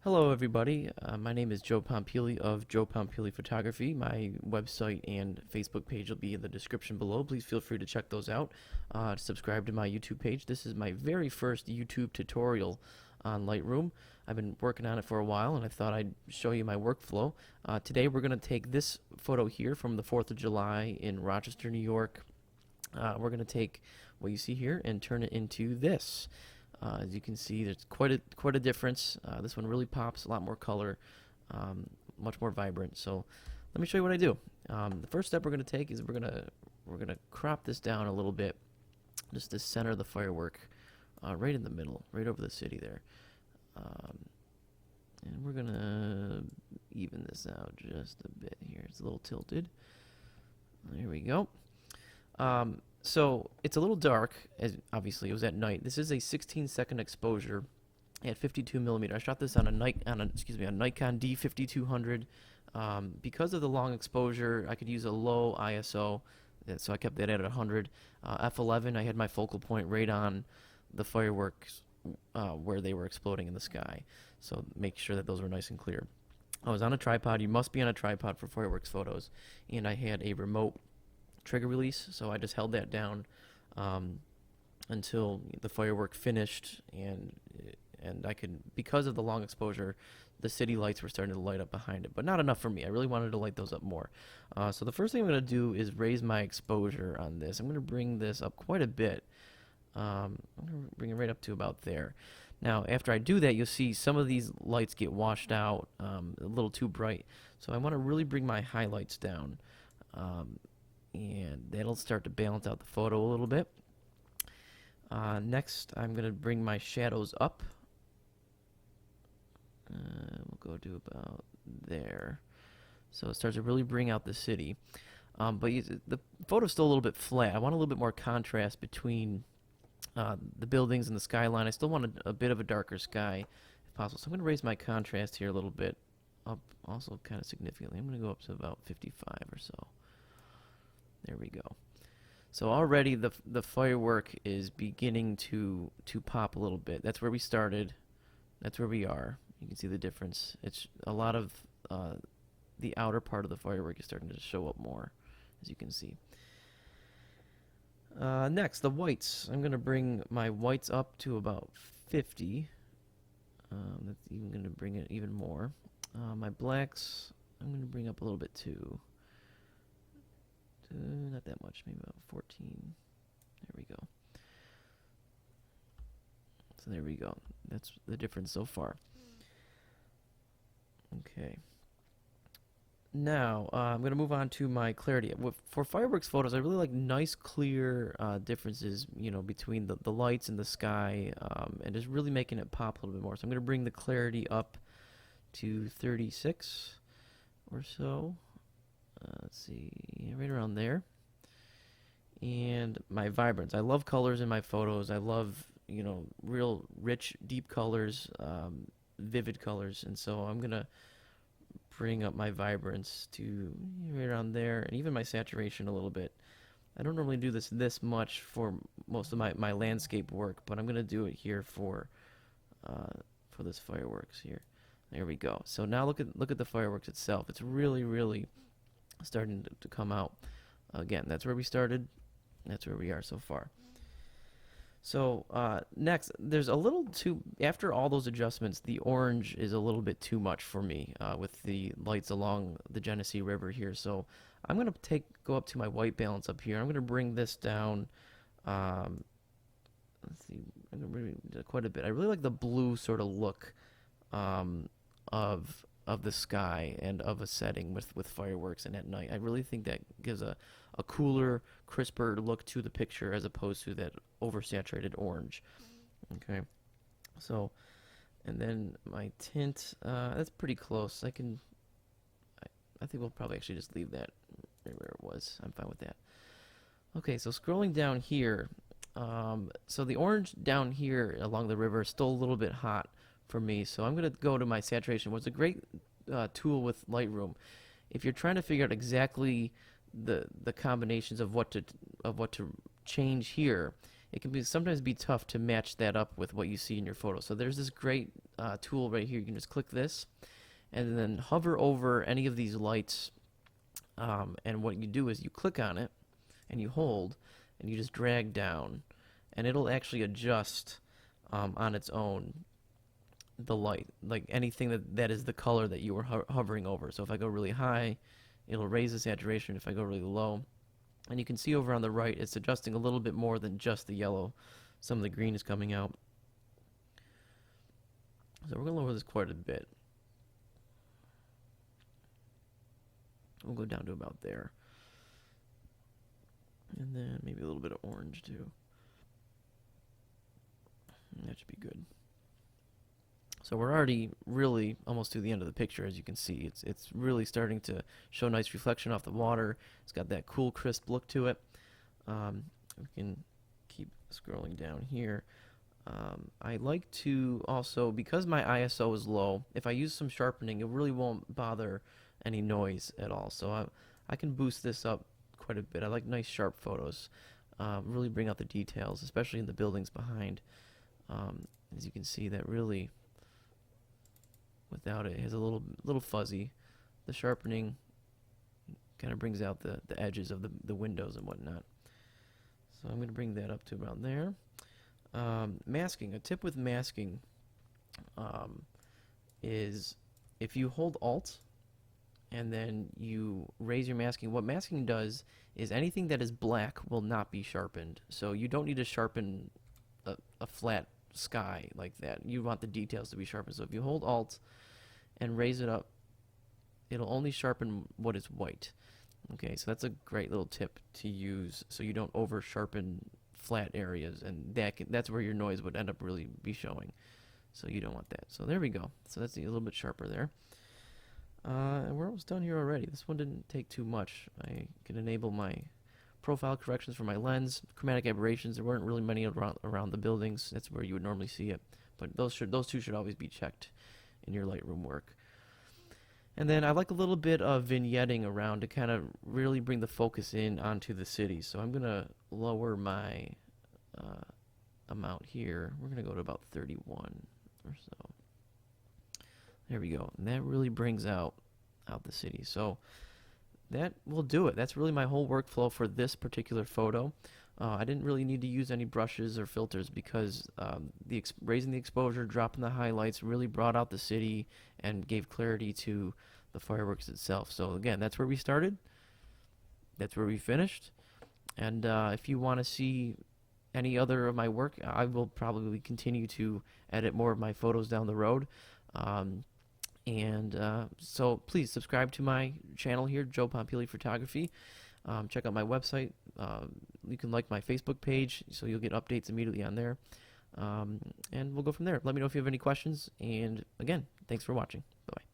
Hello everybody, my name is Joe Pompili of Joe Pompili Photography. My website and Facebook page will be in the description below. Please feel free to check those out. Subscribe to my YouTube page. This is my very first YouTube tutorial on Lightroom. I've been working on it for a while and I thought I'd show you my workflow. Today we're going to take this photo here from the 4th of July in Rochester, New York. We're going to take what you see here and turn it into this. As you can see, there's quite a difference. This one really pops, a lot more color, much more vibrant. So let me show you what I do. The first step we're going to take is we're going to crop this down a little bit, just to center the firework, right in the middle, right over the city there. And we're going to even this out just a bit here. It's a little tilted. There we go. So it's a little dark, as obviously it was at night. This is a 16-second exposure at 52mm. I shot this on a Nikon D5200. Because of the long exposure, I could use a low ISO, so I kept that at 100. F11, I had my focal point right on the fireworks where they were exploding in the sky. So make sure that those were nice and clear. I was on a tripod. You must be on a tripod for fireworks photos. And I had a remote trigger release, so I just held that down until the firework finished, and I could, because of the long exposure, the city lights were starting to light up behind it, but not enough for me. I really wanted to light those up more. So the first thing I'm going to do is raise my exposure on this. I'm going to bring this up quite a bit. I'm going to bring it right up to about there. Now, after I do that, you'll see some of these lights get washed out, a little too bright. So I want to really bring my highlights down. And that'll start to balance out the photo a little bit. Next, I'm going to bring my shadows up. We'll go to about there. So it starts to really bring out the city. But the photo's still a little bit flat. I want a little bit more contrast between the buildings and the skyline. I still want a bit of a darker sky if possible. So I'm going to raise my contrast here a little bit up, also kind of significantly. I'm going to go up to about 55 or so. There we go. So already the firework is beginning to pop a little bit. That's where we started. That's where we are. You can see the difference. It's a lot of the outer part of the firework is starting to show up more, as you can see. Next, the whites. I'm going to bring my whites up to about 50. That's even going to bring it even more. My blacks, I'm going to bring up a little bit too. Not that much, maybe about 14. There we go. So there we go. That's the difference so far. Okay. Now, I'm going to move on to my clarity. For fireworks photos, I really like nice, clear differences, you know, between the lights and the sky, and just really making it pop a little bit more. So I'm going to bring the clarity up to 36 or so. Let's see, right around there. And my vibrance. I love colors in my photos. I love, you know, real rich, deep colors, vivid colors. And so I'm going to bring up my vibrance to right around there, and even my saturation a little bit. I don't normally do this much for most of my landscape work, but I'm going to do it here for this fireworks here. There we go. So now look at the fireworks itself. It's really starting to come out. Again, that's where we started. That's where we are so far. So next, there's a little too, after all those adjustments, the orange is a little bit too much for me with the lights along the Genesee River here. So I'm going to go up to my white balance up here. I'm going to bring this down. Let's see, I'm going to bring it quite a bit. I really like the blue sort of look of the sky and of a setting with fireworks and at night. I really think that gives a cooler, crisper look to the picture as opposed to that oversaturated orange. Okay, so, and then my tint, that's pretty close. I think we'll probably actually just leave that right where it was. I'm fine with that. Okay, so scrolling down here, so the orange down here along the river is still a little bit hot for me, so I'm going to go to my saturation. What's a great tool with Lightroom, if you're trying to figure out exactly the combinations of what to change here, it can be sometimes be tough to match that up with what you see in your photo. So there's this great tool right here. You can just click this and then hover over any of these lights, and what you do is you click on it and you hold and you just drag down, and it'll actually adjust on its own the light, like anything that is the color that you were hovering over. So if I go really high, it'll raise the saturation. If I go really low, and you can see over on the right, it's adjusting a little bit more than just the yellow. Some of the green is coming out. So we're going to lower this quite a bit. We'll go down to about there. And then maybe a little bit of orange too. That should be good. So we're already really almost to the end of the picture, as you can see. It's really starting to show nice reflection off the water. It's got that cool, crisp look to it. We can keep scrolling down here. I like to also, because my ISO is low, if I use some sharpening, it really won't bother any noise at all. So I can boost this up quite a bit. I like nice, sharp photos. Really bring out the details, especially in the buildings behind. As you can see, that really, without it, is a little fuzzy. The sharpening kind of brings out the edges of the windows and whatnot. So I'm going to bring that up to about there. Masking. A tip with masking is if you hold Alt and then you raise your masking, what masking does is anything that is black will not be sharpened. So you don't need to sharpen a flat sky like that. You want the details to be sharpened. So if you hold Alt and raise it up, it'll only sharpen what is white. Okay, so that's a great little tip to use so you don't over sharpen flat areas, and that's where your noise would end up really be showing. So you don't want that. So there we go. So that's a little bit sharper there. And we're almost done here already. This one didn't take too much. I can enable my profile corrections for my lens, chromatic aberrations. There weren't really many around the buildings. That's where you would normally see it. But those two should always be checked in your Lightroom work. And then I like a little bit of vignetting around to kind of really bring the focus in onto the city. So I'm going to lower my amount here. We're going to go to about 31 or so. There we go. And that really brings out the city. So that will do it. That's really my whole workflow for this particular photo. I didn't really need to use any brushes or filters because raising the exposure, dropping the highlights really brought out the city and gave clarity to the fireworks itself. So again, that's where we started. That's where we finished. And if you want to see any other of my work, I will probably continue to edit more of my photos down the road. So please subscribe to my channel here, Joe Pompili Photography. Check out my website. You can like my Facebook page, so you'll get updates immediately on there. And we'll go from there. Let me know if you have any questions. And again, thanks for watching. Bye-bye.